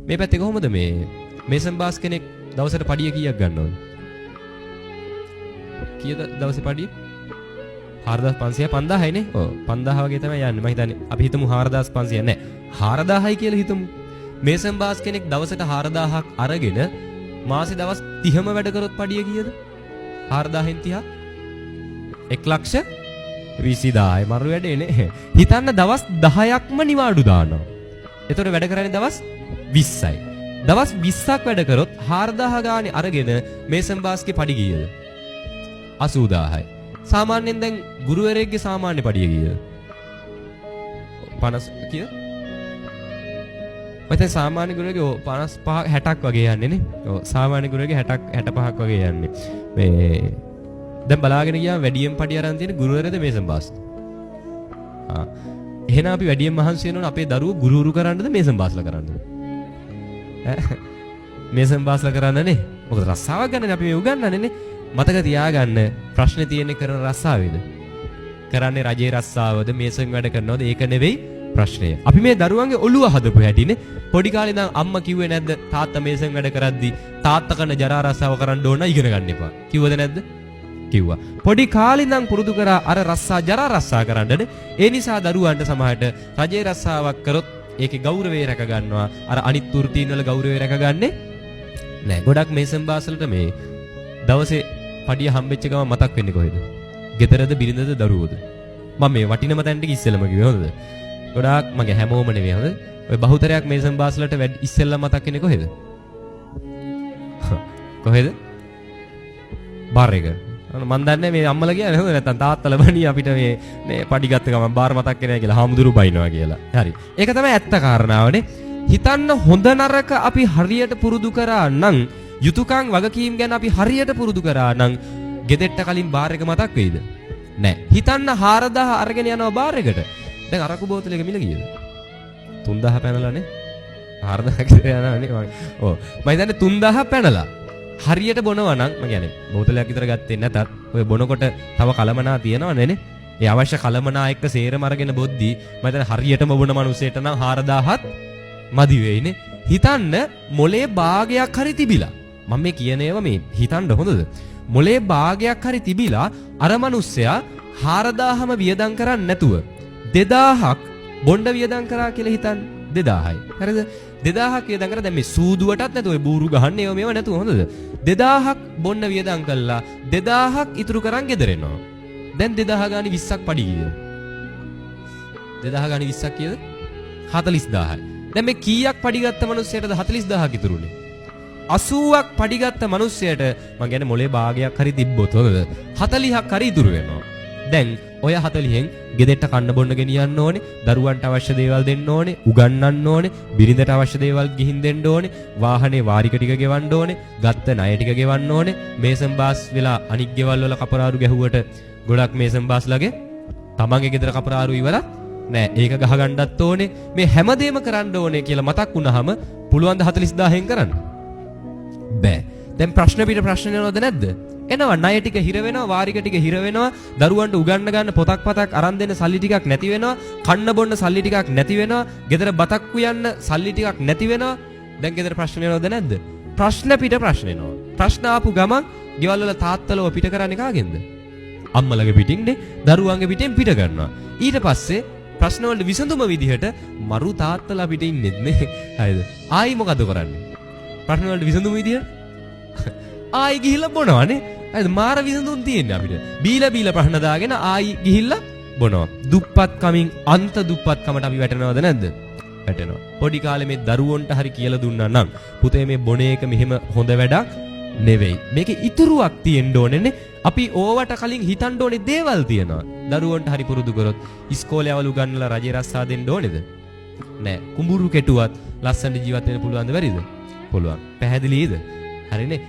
මේ පැත්තේ කොහොමද මේ මේසන් බාස් කෙනෙක් දවසට පඩිය කීයක් ගන්නවද? කීයද දවසේ පඩිය? 4500 5000යි නේ. ඔව් 5000 වගේ තමයි යන්නේ. මම හිතන්නේ අපි හිතමු 4500 නෑ. 4000යි කියලා හිතමු. මේසන් බාස් කෙනෙක් දවසට 4000ක් අරගෙන මාසේ දවස් 30ම වැඩ කරොත් පඩිය කීයද? 4000න් 30 1,20,000යි මරු වැඩේ නේ. හිතන්න දවස් 10ක්ම නිවාඩු දානවා. එතකොට වැඩ කරන්නේ දවස් 20යි. දවස් 20ක් වැඩ කරොත් 4000 ගානේ අරගෙන මේසන් බාස්ගේ පඩි කීයද? 80000යි. සාමාන්‍යයෙන් දැන් ගුරුවරයෙක්ගේ සාමාන්‍ය පඩිය කීයද? 50 කීයද? මත සාමාන්‍ය ගුරුවරයෙක්ගේ 55 60ක් වගේ යන්නේ නේ. ඔව් සාමාන්‍ය ගුරුවරයෙක්ගේ 60ක් 65ක් වගේ යන්නේ. මේ දැන් බලාගෙන ගියාම වැඩියෙන් පඩිය අරන් තියෙන ගුරුවරයද මේසන් බාස්ද? එහෙනම් අපි වැඩියෙන් මහන්සි වෙනවනේ අපේ දරුවෝ ගුරුවරු කරන්නද මේසන් බාස්ලා කරන්නද? මේසන් බාස්ලා කරන්නනේ. මොකද රස්සාවක් ගන්නනේ අපි මේ උගන්වන්නේ නේ. මතක තියාගන්න ප්‍රශ්නේ තියෙන්නේ කරන රස්සාවේද? කරන්නේ රජේ රස්සාවද මේසන් වැඩ කරනවද? ඒක නෙවෙයි ප්‍රශ්නය. අපි මේ දරුවන්ගේ ඔළුව හදපු හැටිනේ. පොඩි කාලේ ඉඳන් අම්මා කිව්වේ නැද්ද තාත්තා මේසන් වැඩ කරද්දි තාත්තා කරන ජරා රස්සාව කරන්න ඕන ඉගෙන ගන්න එපා. කිව්වද නැද්ද? කිව්වා. පොඩි කාලේ ඉඳන් පුරුදු කරා අර රස්සා ජරා රස්සා කරන්නනේ. ඒ නිසා දරුවන්ට සමහරට රජේ රස්සාවක් කරොත් ඒකේ ගෞරවය රැක ගන්නවා. අර අනිත් වෘත්තීන් වල ගෞරවය රැකගන්නේ නැහැ. ගොඩක් මේසන් බාස්වලට මේ දවසේ පඩිය හම්බෙච්ච ගම මතක් වෙන්නේ කොහෙද? ගෙදරද බිරිඳද දරුවෝද? මම මේ වටිනම තැනට ඉස්සෙල්ලම කිව්වේ හොඳද? ගොඩාක් මගේ හැමෝම නෙවෙයි හොඳ. ඔය බහුතරයක් මේසන් බාස්වලට ඉස්සෙල්ලම මතක් වෙන්නේ කොහෙද? කොහෙද? බාර් එක. මන් දන්නේ මේ අම්මලා කියන්නේ හොඳ නැත්තම් තාත්තලා බණී අපිට මේ පඩි ගත්ත ගමන් බාර් මතක් වෙන්නේ නැහැ කියලා හාමුදුරු බයිනවා කියලා. හරි. ඒක තමයි ඇත්ත කාරණාවනේ. හිතන්න හොඳ නරක අපි හරියට පුරුදු කරා නම් යුතුයකම් වගකීම් ගැන අපි හරියට පුරුදු කරා නම් ගෙදෙට්ට කලින් බාර් එක මතක් වෙයිද? නැහැ. හිතන්න 4000 අරගෙන යනවා බාර් එකට. දැන් අරකු බෝතලයක මිල කීයද? 3000 පැනලානේ. 4000 කියලා යනවානේ මම. ඔව්. මම හිතන්නේ 3000 පැනලා. හරියට බොනවා නම් මම කියන්නේ බෝතලයක් විතර ගත්තේ නැතත් ඔය බොනකොට තව කලමනා තියෙනවනේ නේ. ඒ අවශ්‍ය කලමනා එක්ක සේරම අරගෙන බොද්දි මම හිතන්නේ හරියටම බොන මිනිස්සෙට නම් 4000ත් මදි වෙයිනේ. හිතන්න මොලේ භාගයක් හරි තිබිලා. මම මේ කියන ඒවා මේ හිතන්න හොඳද? මොලේ භාගයක් හරි තිබිලා අර මිනිස්සයා 4000ම වියදම් කරන්නේ නැතුව 2000ක් බොණ්ඩ වියදම් කරා කියලා හිතන්න. 2000යි. හරිද? 2000ක් වියදම් කරා දැන් මේ සූදුවටත් නැතුව ඔය බූරු ගහන්නේ ඒව මේව නැතුව හොඳද? 2000ක් බොන්න වියදම් කළා 2000ක් ඉතුරු කරන් ගෙදර එනවා. දැන් 2000 ගානේ 20ක් පඩි කීයද? 2000 ගානේ 20ක් කීයද? 40000යි. දැන් මේ කීයක් පඩි ගත්ත මිනිස්සයටද 40000ක් ඉතුරුනේ? 80ක් පඩි ගත්ත මිනිස්සයට මං කියන්නේ මොලේ භාගයක් හරි තිබ්බොත් හොඳද? 40ක් හරි ඉතුරු වෙනවා. දැන් ඔය 40න් ගෙදෙට්ට කන්න බොන්න ගෙනියන්න ඕනේ, දරුවන්ට අවශ්‍ය දේවල් දෙන්න ඕනේ, උගන්වන්න ඕනේ, බිරිඳට අවශ්‍ය දේවල් ගිහින් දෙන්න ඕනේ, වාහනේ වාරික ටික ගෙවන්න ඕනේ, ගත්ත ණය ටික ගෙවන්න ඕනේ, මේසන් බාස් වෙලා අනික් ගෙවල් වල කපරාරු ගැහුවට ගොඩක් මේසන් බාස්ලාගේ තමන්ගේ ගෙදර කපරාරු ඉවරක් නෑ. ඒක ගහගන්නත් ඕනේ. මේ හැමදේම කරන්න ඕනේ කියලා මතක් වුණාම පුළුවන් ද 40000න් කරන්න? බෑ. දැන් ප්‍රශ්න පිට ප්‍රශ්න එනවද නැද්ද? එනවා. ණය ටික හිර වෙනවා, වාරික ටික හිර වෙනවා, දරුවන්ට උගන්න ගන්න පොතක් පතක් අරන් දෙන්න සල්ලි ටිකක් නැති වෙනවා, කන්න බොන්න සල්ලි ටිකක් නැති වෙනවා, ගෙදර බතක් උයන්න සල්ලි ටිකක් නැති වෙනවා. දැන් ගෙදර ප්‍රශ්න එනවද නැද්ද? ප්‍රශ්න පිට ප්‍රශ්න එනවා. ප්‍රශ්න ආපු ගමන් ගෙවල් වල තාත්තලව පිට කරන්නේ කාගෙන්ද? අම්මලගේ පිටින්නේ, දරුවන්ගේ පිටෙන් පිට කරනවා. ඊට පස්සේ ප්‍රශ්න වලට විසඳුම විදිහට මරු තාත්තලා පිට ඉන්නෙත් නේ. හරිද? ආයි මොකද කරන්නේ? ප්‍රශ්න වලට විසඳුම විදිහ ආයි ගිහිල්ලා බොනවනේ. හරිද? මාර විසඳුම් තියෙන්නේ අපිට. බීලා ප්‍රශ්න දාගෙන ආයි ගිහිල්ලා බොනවා. දුප්පත් කමින් අන්ත දුප්පත් කමට අපි වැටෙනවද නැද්ද? වැටෙනවා. පොඩි කාලේ මේ දරුවන්ට හරි කියලා දුන්නා නම් පුතේ මේ බොන එක මෙහෙම හොඳ වැඩක් නෙවෙයි. මේකේ ඉතුරුවක් තියෙන්න ඕනේනේ. අපි ඕවට කලින් හිතන්න ඕනේ දේවල් තියෙනවා. දරුවන්ට හරි පුරුදු කරොත් ඉස්කෝලේ අවලු ගන්නලා රජේ රස්සා දෙන්න ඕනේද? නෑ. කුඹුරු කෙටුවත් ලස්සන ජීවත් වෙන්න පුළුවන්ද බැරිද? පුළුවන්. පැහැදිලිද? හරිනේ.